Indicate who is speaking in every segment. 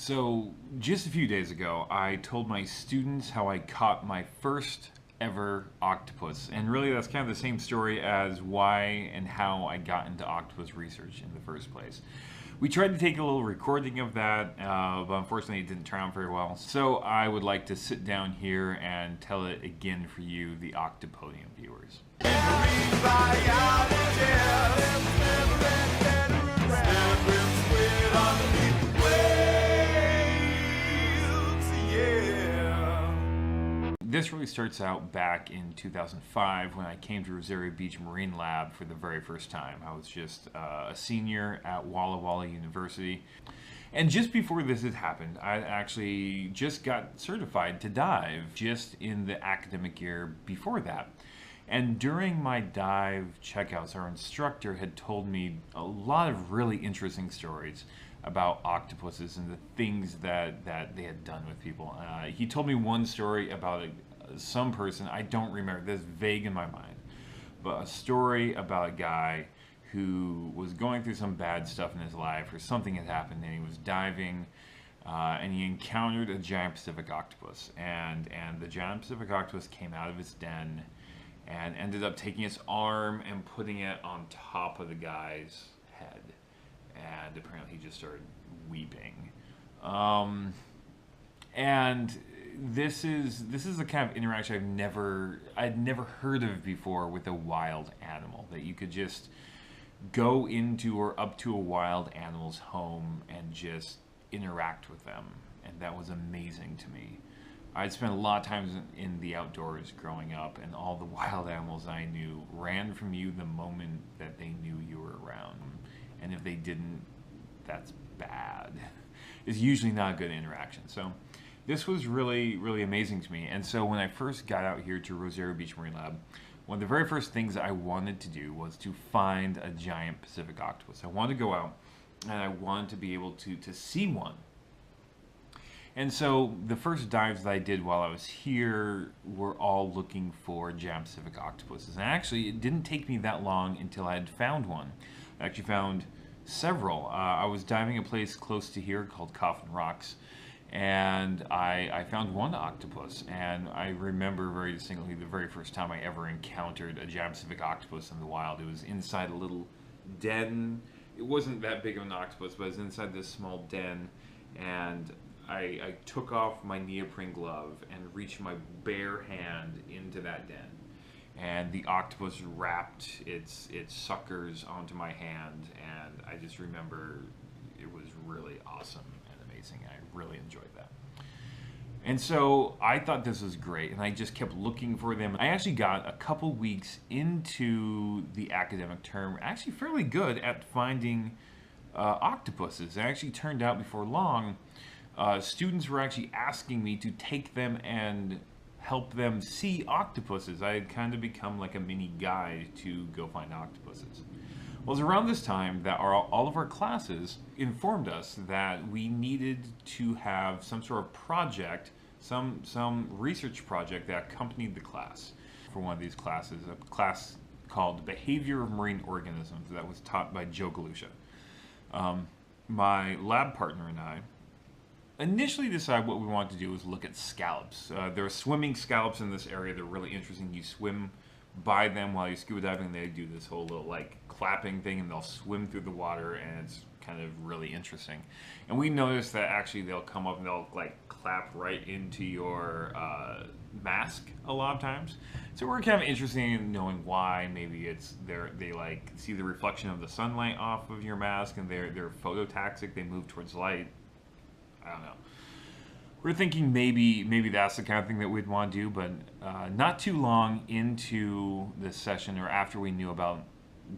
Speaker 1: So, just a few days ago, I told my students how I caught my first ever octopus. And really, that's kind of the same story as why and how I got into octopus research in the first place. We tried to take a little recording of that, but unfortunately, it didn't turn out very well. So, I would like to sit down here and tell it again for you, the Octopodium viewers. Marine Biologist. This really starts out back in 2005 when I came to Rosario Beach Marine Lab for the very first time. I was just a senior at Walla Walla University. And just before this had happened, I actually just got certified to dive just in the academic year before that. And during my dive checkouts, our instructor had told me a lot of really interesting stories about octopuses and the things that they had done with people. He told me one story about some person, I don't remember, this is vague in my mind, but a story about a guy who was going through some bad stuff in his life, or something had happened, and he was diving, and he encountered a giant Pacific octopus. And the giant Pacific octopus came out of its den and ended up taking its arm and putting it on top of the guy's head. And apparently he just started weeping. And this is the kind of interaction I'd never heard of before with a wild animal, that you could just go into or up to a wild animal's home and just interact with them. And that was amazing to me. I'd spent a lot of times in the outdoors growing up, and all the wild animals I knew ran from you the moment that they knew you were around. And if they didn't, that's bad. It's usually not a good interaction. So this was really, really amazing to me. And so when I first got out here to Rosario Beach Marine Lab, one of the very first things I wanted to do was to find a giant Pacific octopus. I wanted to go out and I wanted to be able to see one. And so the first dives that I did while I was here were all looking for giant Pacific octopuses. And actually, it didn't take me that long until I had found one. I actually found several. I was diving a place close to here called Coffin Rocks, and I found one octopus. And I remember very distinctly the very first time I ever encountered a giant Pacific octopus in the wild. It was inside a little den. It wasn't that big of an octopus, but it was inside this small den, and I took off my neoprene glove and reached my bare hand into that den. And the octopus wrapped its suckers onto my hand, and I just remember it was really awesome and amazing. I really enjoyed that. And so I thought this was great, and I just kept looking for them. I actually got a couple weeks into the academic term actually fairly good at finding octopuses. It actually turned out before long, students were actually asking me to take them and help them see octopuses. I had kind of become like a mini guide to go find octopuses. Well, it was around this time that all of our classes informed us that we needed to have some sort of project, some research project that accompanied the class. For one of these classes, a class called Behavior of Marine Organisms that was taught by Joe Galusha. My lab partner and I initially decided what we wanted to do was look at scallops. There are swimming scallops in this area. They're really interesting. You swim by them while you're scuba diving. They do this whole little like clapping thing, and they'll swim through the water, and it's kind of really interesting. And we noticed that actually they'll come up and they'll like clap right into your mask a lot of times. So we're kind of interested in knowing why. Maybe it's they like see the reflection of the sunlight off of your mask, and they're phototaxic. They move towards light. I don't know. We're thinking maybe that's the kind of thing that we'd want to do, but not too long into this session, or after we knew about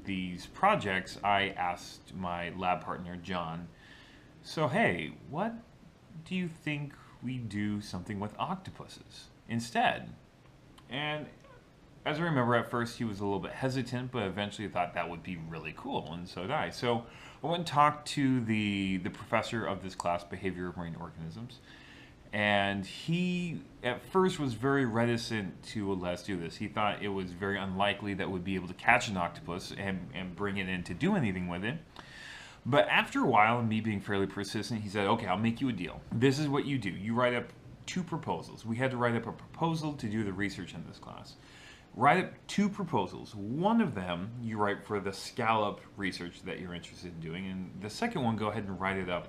Speaker 1: these projects, I asked my lab partner, John, so hey, what do you think we do something with octopuses instead? And as I remember, at first he was a little bit hesitant, but eventually thought that would be really cool, and so did I. So I went and talked to the professor of this class, Behavior of Marine Organisms, and he at first was very reticent to let us do this. He thought it was very unlikely that we'd be able to catch an octopus and bring it in to do anything with it. But after a while, and me being fairly persistent, he said, okay, I'll make you a deal. This is what you do. You write up 2 proposals. We had to write up a proposal to do the research in this class. Write up 2 proposals. One of them you write for the Scallop research that you're interested in doing, and the second one, go ahead and write it up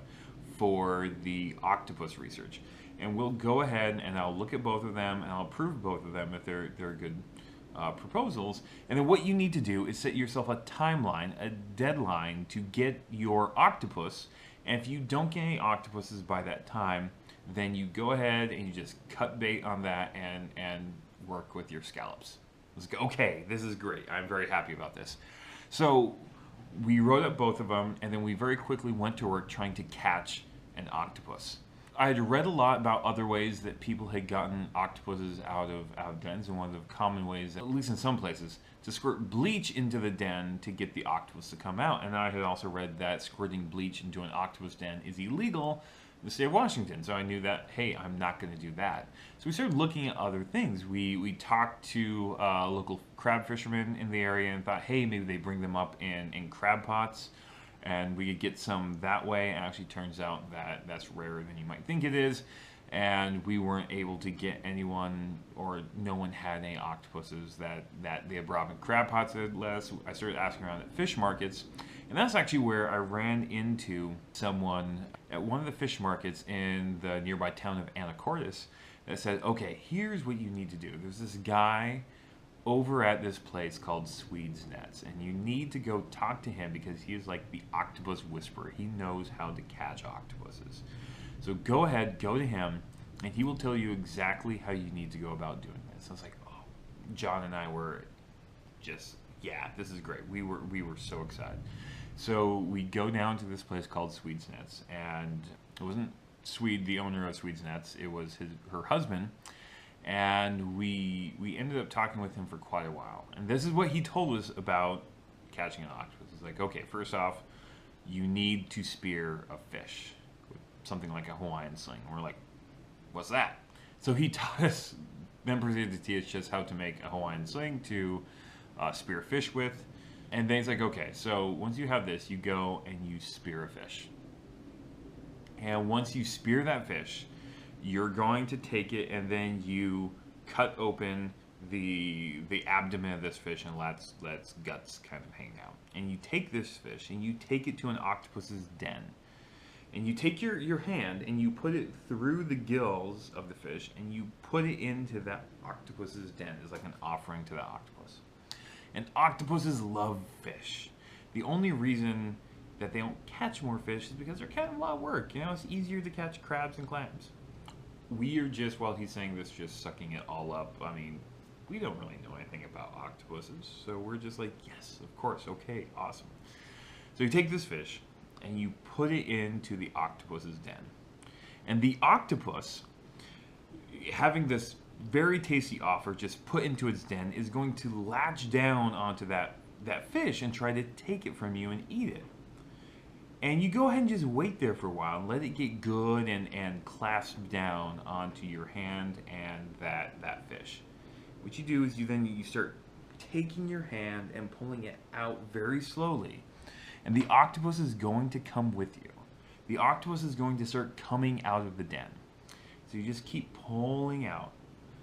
Speaker 1: for the Octopus research. And we'll go ahead and I'll look at both of them and I'll approve both of them if they're good proposals. And then what you need to do is set yourself a timeline, a deadline to get your octopus. And if you don't get any octopuses by that time, then you go ahead and you just cut bait on that and work with your scallops. Let's go. Okay, this is great. I'm very happy about this. So we wrote up both of them, and then we very quickly went to work trying to catch an octopus. I had read a lot about other ways that people had gotten octopuses out of dens, and one of the common ways, at least in some places, to squirt bleach into the den to get the octopus to come out. And I had also read that squirting bleach into an octopus den is illegal in the state of Washington. So I knew that, hey, I'm not going to do that. So we started looking at other things. We talked to local crab fishermen in the area and thought, hey, maybe they bring them up in crab pots, and we could get some that way. It actually turns out that that's rarer than you might think it is, and we weren't able to get anyone, or no one had any octopuses that they had brought in crab pots at less. I started asking around at fish markets, and that's actually where I ran into someone at one of the fish markets in the nearby town of Anacortes that said, okay, here's what you need to do. There's this guy over at this place called Swede's Nets, and you need to go talk to him because he is like the octopus whisperer. He knows how to catch octopuses. So go ahead, go to him, and he will tell you exactly how you need to go about doing this. I was like, oh, John and I were just, yeah, this is great. We were so excited. So we go down to this place called Swede's Nets, and it wasn't Swede, the owner of Swede's Nets, it was her husband. And we ended up talking with him for quite a while. And this is what he told us about catching an octopus. It's like, okay, first off, you need to spear a fish with something like a Hawaiian Sling. And we're like, what's that? So he taught us, then proceeded to teach us how to make a Hawaiian Sling to spear fish with. And then he's like, okay, so once you have this, you go and you spear a fish. And once you spear that fish, you're going to take it and then you cut open the abdomen of this fish and lets guts kind of hang out. And you take this fish and you take it to an octopus's den. And you take your hand and you put it through the gills of the fish and you put it into that octopus's den as like an offering to the octopus. And octopuses love fish. The only reason that they don't catch more fish is because they're kind of a lot of work. You know, it's easier to catch crabs and clams. We are just, while he's saying this, just sucking it all up. I mean, we don't really know anything about octopuses, so we're just like, yes, of course, okay, awesome. So you take this fish and you put it into the octopus's den. And the octopus, having this very tasty offer just put into its den, is going to latch down onto that fish and try to take it from you and eat it. And you go ahead and just wait there for a while and let it get good and clasp down onto your hand and that fish. What you do is you start taking your hand and pulling it out very slowly. And the octopus is going to come with you. The octopus is going to start coming out of the den. So you just keep pulling out.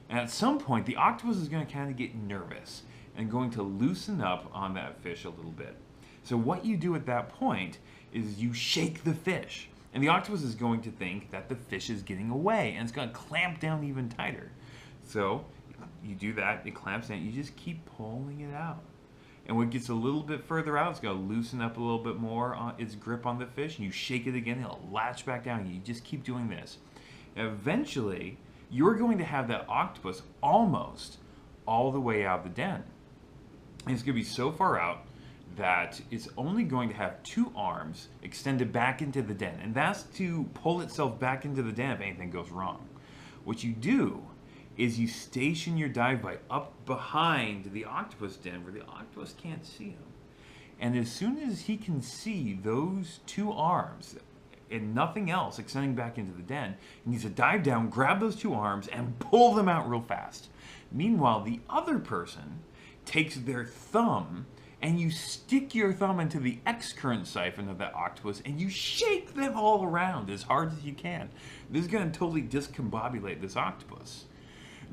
Speaker 1: And at some point, the octopus is going to kind of get nervous and going to loosen up on that fish a little bit. So what you do at that point is you shake the fish. And the octopus is going to think that the fish is getting away, and it's going to clamp down even tighter. So you do that, it clamps down, you just keep pulling it out. And when it gets a little bit further out, it's going to loosen up a little bit more on its grip on the fish, and you shake it again, it'll latch back down, and you just keep doing this. And eventually, you're going to have that octopus almost all the way out of the den. And it's going to be so far out that it's only going to have 2 arms extended back into the den, and that's to pull itself back into the den if anything goes wrong. What you do is you station your dive bite up behind the octopus den where the octopus can't see him. And as soon as he can see those 2 arms and nothing else extending back into the den, he needs to dive down, grab those 2 arms, and pull them out real fast. Meanwhile, the other person takes their thumb and you stick your thumb into the excurrent siphon of that octopus and you shake them all around as hard as you can. This is going to totally discombobulate this octopus.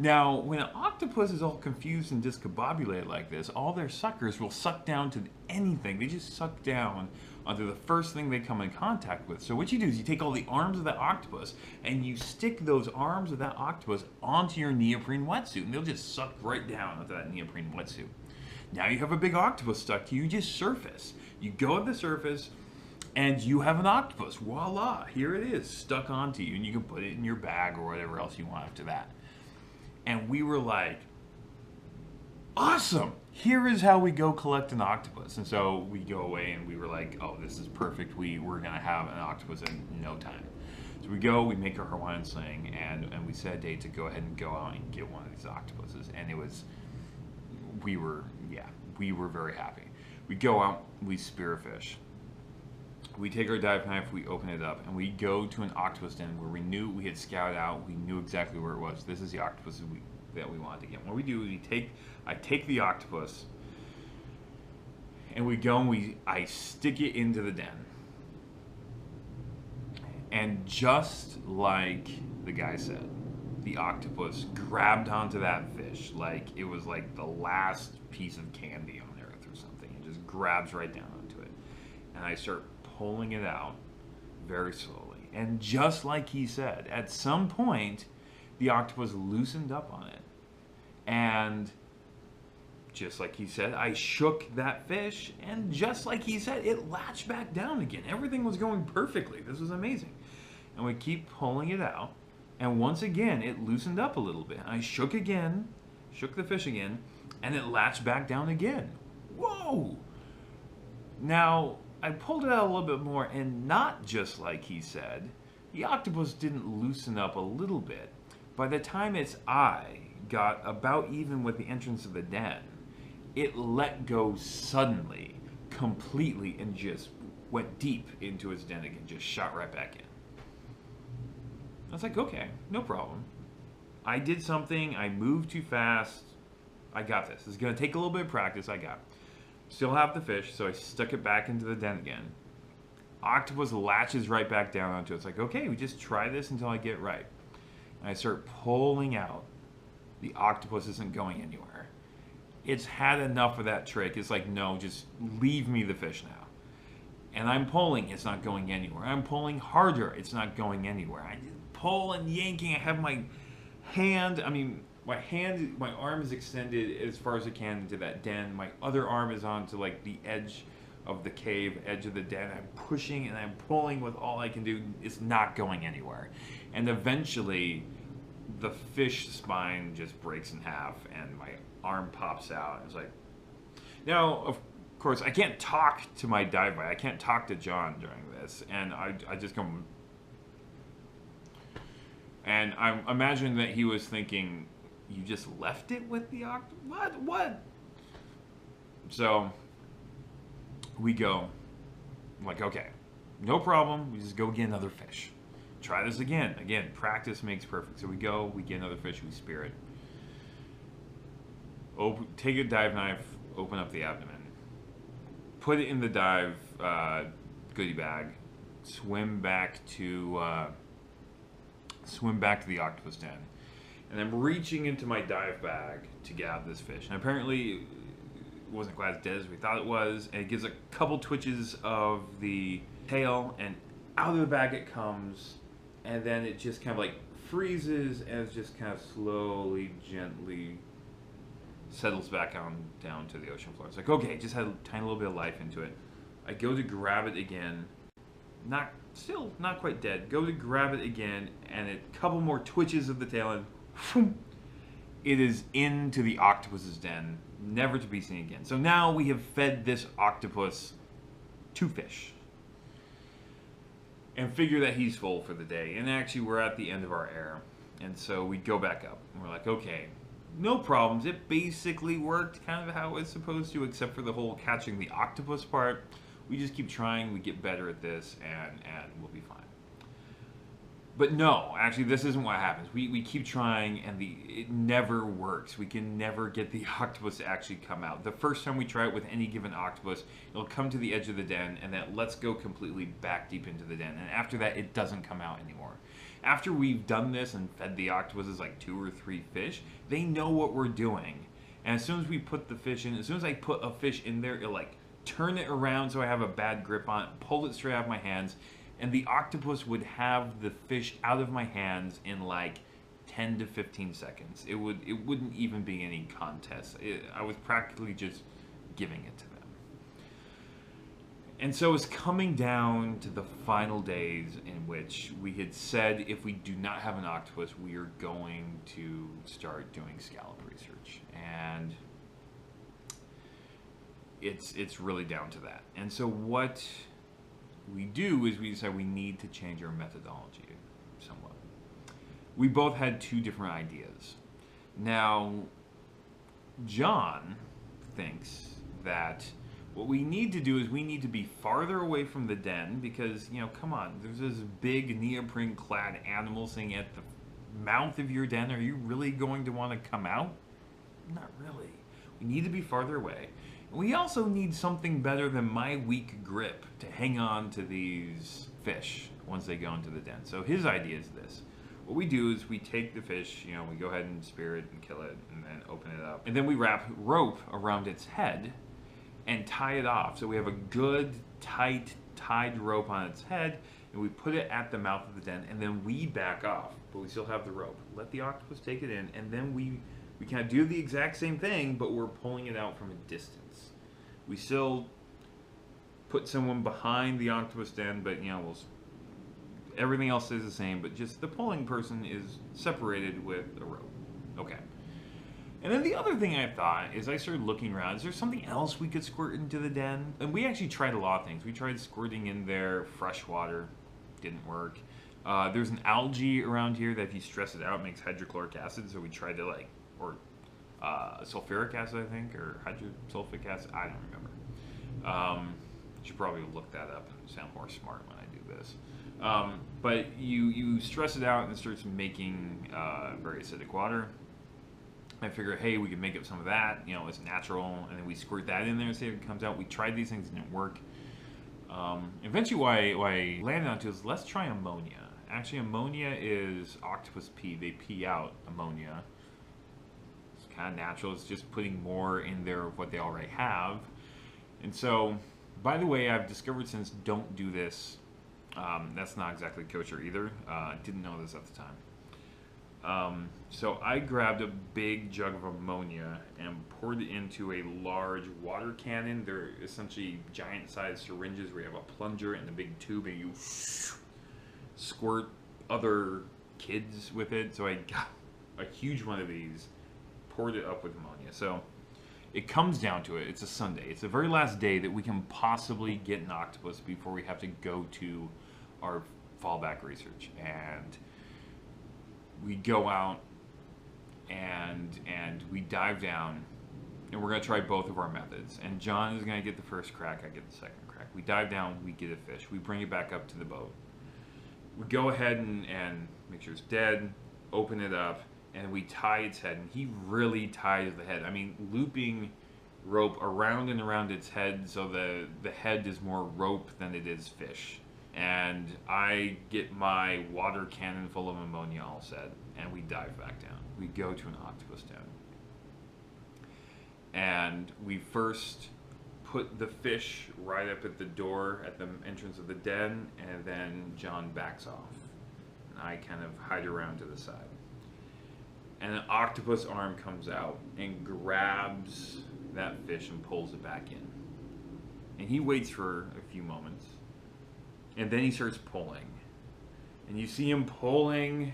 Speaker 1: Now, when an octopus is all confused and discombobulated like this, all their suckers will suck down to anything. They just suck down onto the first thing they come in contact with. So what you do is you take all the arms of that octopus and you stick those arms of that octopus onto your neoprene wetsuit, and they'll just suck right down onto that neoprene wetsuit. Now you have a big octopus stuck to you, you just surface. You go at the surface and you have an octopus. Voila, here it is, stuck onto you, and you can put it in your bag or whatever else you want after that. And we were like, awesome! Here is how we go collect an octopus. And so we go away and we were like, oh, this is perfect. We're going to have an octopus in no time. So we go, we make our Hawaiian Sling, and we set a date to go ahead and go out and get one of these octopuses. And it was, we were very happy. We go out, we spearfish. We take our dive knife, we open it up, and we go to an octopus den where we knew we had scouted out, we knew exactly where it was. This is the octopus that we wanted to get. What we do is I take the octopus, and we go and I stick it into the den. And just like the guy said, the octopus grabbed onto that fish like it was like the last piece of candy on earth or something. It just grabs right down onto it. And I start pulling it out very slowly. And just like he said, at some point, the octopus loosened up on it. And just like he said, I shook that fish, and just like he said, it latched back down again. Everything was going perfectly. This was amazing. And we keep pulling it out, and once again, it loosened up a little bit. I shook again, shook the fish again, and it latched back down again. Whoa! Now, I pulled it out a little bit more, and not just like he said, the octopus didn't loosen up a little bit. By the time its eye got about even with the entrance of the den, it let go suddenly, completely, and just went deep into its den again, just shot right back in. I was like, okay, no problem. I did something, I moved too fast, I got this. It's gonna take a little bit of practice, I got it. Still have the fish, so I stuck it back into the den again. Octopus latches right back down onto it. It's like, okay, we just try this until I get it right. And I start pulling out. The octopus isn't going anywhere. It's had enough of that trick. It's like, no, just leave me the fish now. And I'm pulling, it's not going anywhere. I'm pulling harder, it's not going anywhere. I just pull and yanking. I have my hand, my arm is extended as far as it can into that den. My other arm is onto like the edge of the cave, edge of the den. I'm pushing and I'm pulling with all I can do. It's not going anywhere. And eventually, the fish spine just breaks in half and my arm pops out. It's like, now, of course, I can't talk to my dive bite. I can't talk to John during this. And I just go, and I imagine that he was thinking, you just left it with the octopus? What? So we go, I'm like, okay, no problem. We just go get another fish. Try this again. Again, practice makes perfect. So we go, we get another fish, we spear it. Take a dive knife, open up the abdomen. Put it in the dive goodie bag. Swim back to the octopus den. And I'm reaching into my dive bag to get out this fish. And apparently it wasn't quite as dead as we thought it was. And it gives a couple twitches of the tail, and out of the bag it comes. And then it just kind of like freezes and it just kind of slowly, gently settles back on down to the ocean floor. It's like, okay, just had a tiny little bit of life into it. I go to grab it again. Still not quite dead. Go to grab it again, and a couple more twitches of the tail, and whoom, it is into the octopus's den, never to be seen again. So now we have fed this octopus 2 fish, and figure that he's full for the day. And actually, we're at the end of our air, and so we go back up, and we're like, okay, no problems. It basically worked kind of how it was supposed to, except for the whole catching the octopus part. We just keep trying, we get better at this, and we'll be fine. But no, actually, this isn't what happens. We keep trying, and it never works. We can never get the octopus to actually come out. The first time we try it with any given octopus, it'll come to the edge of the den, and then let's go completely back deep into the den. And after that, it doesn't come out anymore. After we've done this and fed the octopuses like 2 or 3 fish, they know what we're doing. And as soon as we put the fish in, as soon as I put a fish in there, it'll like turn it around so I have a bad grip on it, pull it straight out of my hands, and the octopus would have the fish out of my hands in like 10 to 15 seconds. It wouldn't even be any contest. I was practically just giving it to them. And so it's coming down to the final days in which we had said if we do not have an octopus, we are going to start doing scallop research. And it's really down to that. And so what we do is we decide we need to change our methodology somewhat. We both had 2 different ideas. Now, John thinks that what we need to do is we need to be farther away from the den because, you know, come on, there's this big neoprene-clad animal sitting at the mouth of your den. Are you really going to want to come out? Not really. We need to be farther away. We also need something better than my weak grip to hang on to these fish once they go into the den. So his idea is this. What we do is we take the fish, you know, we go ahead and spear it and kill it and then open it up. And then we wrap rope around its head and tie it off. So we have a good, tight, tied rope on its head, and we put it at the mouth of the den, and then we back off, but we still have the rope. Let the octopus take it in, and then we kind of do the exact same thing, but we're pulling it out from a distance. We still put someone behind the octopus den, but you know, everything else is the same, but just the pulling person is separated with a rope. Okay. And then the other thing I thought is I started looking around. Is there something else we could squirt into the den? And we actually tried a lot of things. We tried squirting in there fresh water. Didn't work. There's an algae around here that if you stress it out, makes hydrochloric acid. So we tried to sulfuric acid, I think, or hydrosulfic acid. I don't remember. Should probably look that up and sound more smart when I do this. But you stress it out and it starts making very acidic water. I figured, hey, we could make up some of that. You know, it's natural, and then we squirt that in there and see if it comes out. We tried these things, it didn't work. Eventually, what I landed onto is let's try ammonia. Actually, ammonia is octopus pee. They pee out ammonia. It's kind of natural. It's just putting more in there of what they already have. And so, by the way, I've discovered since don't do this. That's not exactly kosher either. I didn't know this at the time. So I grabbed a big jug of ammonia and poured it into a large water cannon. They're essentially giant-sized syringes where you have a plunger and a big tube and you squirt other kids with it. So I got a huge one of these, poured it up with ammonia. So it comes down to it. It's a Sunday. It's the very last day that we can possibly get an octopus before we have to go to our fallback research. And we go out and we dive down, and we're going to try both of our methods. And John is going to get the first crack, I get the second crack. We dive down, we get a fish, we bring it back up to the boat. We go ahead and make sure it's dead, open it up, and we tie its head. And he really ties the head. I mean, looping rope around and around its head so the head is more rope than it is fish. And I get my water cannon full of ammonia all set, and we dive back down. We go to an octopus den. And we first put the fish right up at the door at the entrance of the den, and then John backs off. And I kind of hide around to the side. And an octopus arm comes out and grabs that fish and pulls it back in. And he waits for a few moments. And then he starts pulling. And you see him pulling.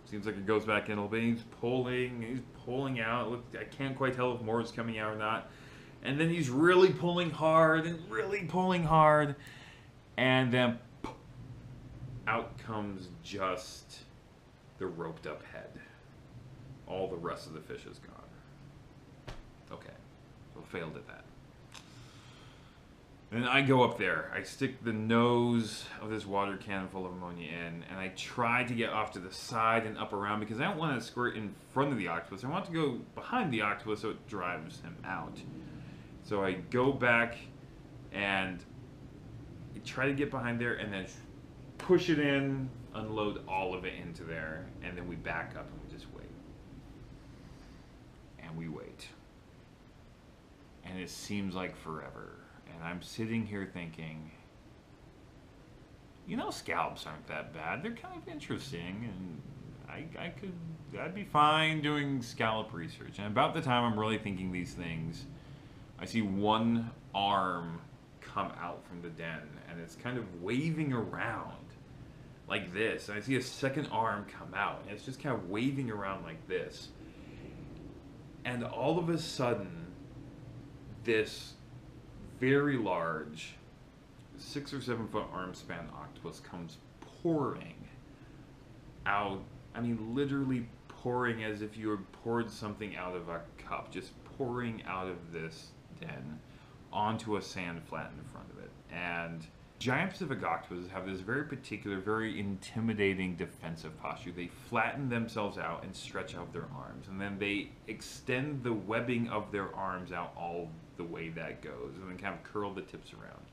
Speaker 1: Seems like it goes back in a little bit. He's pulling out. Look, I can't quite tell if more is coming out or not. And then he's really pulling hard and really pulling hard. And then out comes just the roped up head. All the rest of the fish is gone. Okay, so failed at that. Then I go up there. I stick the nose of this water cannon full of ammonia in, and I try to get off to the side and up around because I don't want to squirt in front of the octopus. I want to go behind the octopus so it drives him out. So I go back and I try to get behind there and then push it in, unload all of it into there, and then we back up and we just wait. And we wait. And it seems like forever. And I'm sitting here thinking, you know, scallops aren't that bad. They're kind of interesting, and I'd be fine doing scallop research. And about the time I'm really thinking these things, I see one arm come out from the den, and it's kind of waving around like this. And I see a second arm come out, and it's just kind of waving around like this. And all of a sudden, this very large 6 or 7 foot arm span octopus comes pouring out. I mean, literally pouring as if you had poured something out of a cup, just pouring out of this den onto a sand flat in front of it. And giant Pacific octopuses have this very particular, very intimidating defensive posture. They flatten themselves out and stretch out their arms, and then they extend the webbing of their arms out all the way that goes, and then kind of curl the tips around.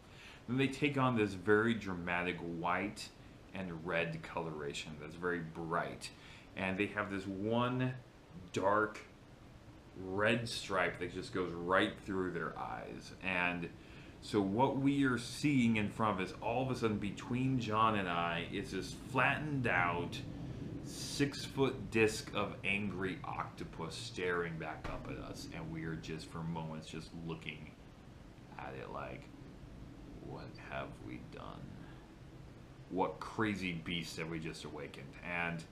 Speaker 1: Then they take on this very dramatic white and red coloration that's very bright, and they have this one dark red stripe that just goes right through their eyes. And so what we are seeing in front of us, all of a sudden between John and I, is this flattened out 6 foot disc of angry octopus staring back up at us, and we are just for moments just looking at it like, what have we done? What crazy beast have we just awakened? And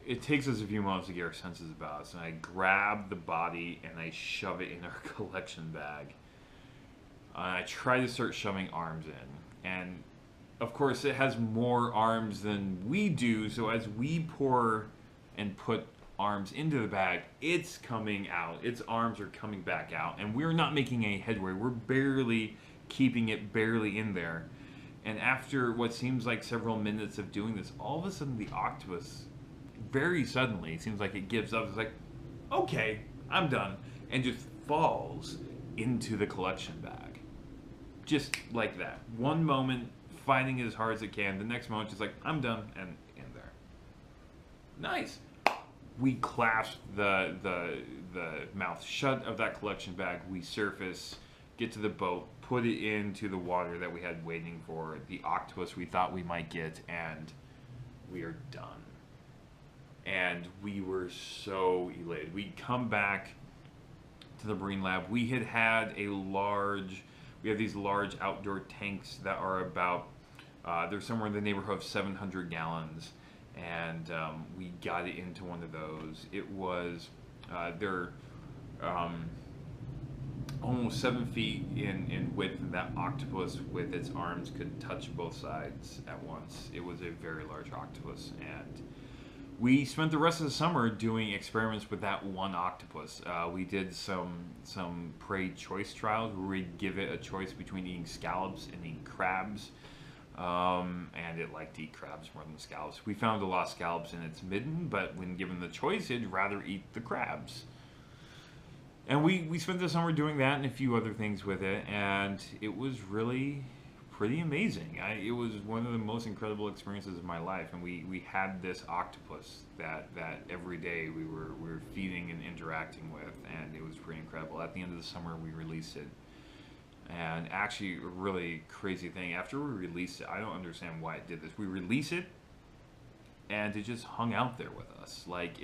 Speaker 1: it takes us a few moments to get our senses about us, and I grab the body and I shove it in our collection bag. I try to start shoving arms in, and of course it has more arms than we do, so as we pour and put arms into the bag, it's coming out. Its arms are coming back out, and we're not making any headway. We're barely keeping it barely in there. And after what seems like several minutes of doing this, all of a sudden the octopus, very suddenly, it seems like it gives up. It's like, okay, I'm done, and just falls into the collection bag. Just like that. One moment, fighting as hard as it can. The next moment, just like, I'm done, and in there. Nice. We clasp the mouth shut of that collection bag. We surface, get to the boat, put it into the water that we had waiting for the octopus we thought we might get, and we are done. And we were so elated. We come back to the marine lab. We had we have these large outdoor tanks that are about, they're somewhere in the neighborhood of 700 gallons. And we got it into one of those. It was, they're almost 7 feet in width, and that octopus with its arms could touch both sides at once. It was a very large octopus, and we spent the rest of the summer doing experiments with that one octopus. We did some prey choice trials where we'd give it a choice between eating scallops and eating crabs. And it liked to eat crabs more than scallops. We found a lot of scallops in its midden, but when given the choice, it'd rather eat the crabs. And we spent the summer doing that and a few other things with it, and it was really pretty amazing. It was one of the most incredible experiences of my life, and we had this octopus that every day we were feeding and interacting with, and it was pretty incredible. At the end of the summer, we released it. And actually, a really crazy thing, after we released it, I don't understand why it did this. We released it, and it just hung out there with us. Like,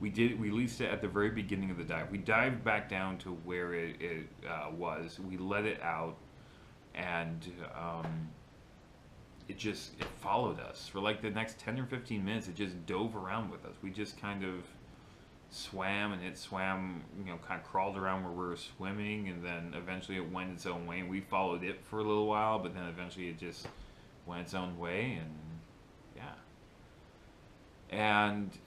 Speaker 1: we released it at the very beginning of the dive. We dived back down to where it was. We let it out, and it followed us. For like the next 10 or 15 minutes, it just dove around with us. We just kind of swam, and it swam, kind of crawled around where we were swimming, and then eventually it went its own way, and we followed it for a little while, but then eventually it just went its own way, and yeah.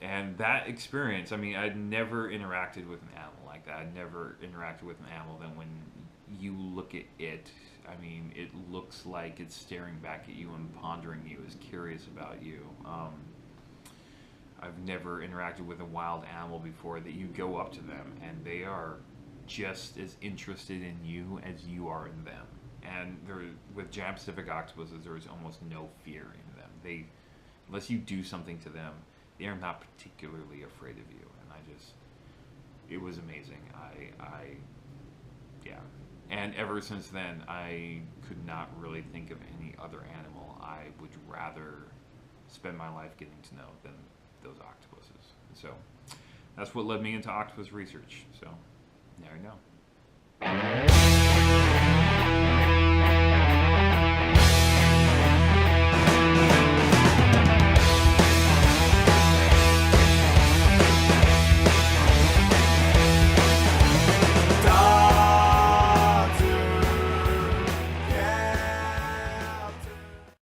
Speaker 1: And that experience, I mean, I'd never interacted with an animal like that. I'd never interacted with an animal that when you look at it, I mean, it looks like it's staring back at you and pondering you, is curious about you. I've never interacted with a wild animal before that you go up to them and they are just as interested in you as you are in them. And with giant Pacific octopuses, there is almost no fear in them. Unless you do something to them, they are not particularly afraid of you. And it was amazing. Yeah. And ever since then, I could not really think of any other animal I would rather spend my life getting to know than those octopuses. And so that's what led me into octopus research. So there you go.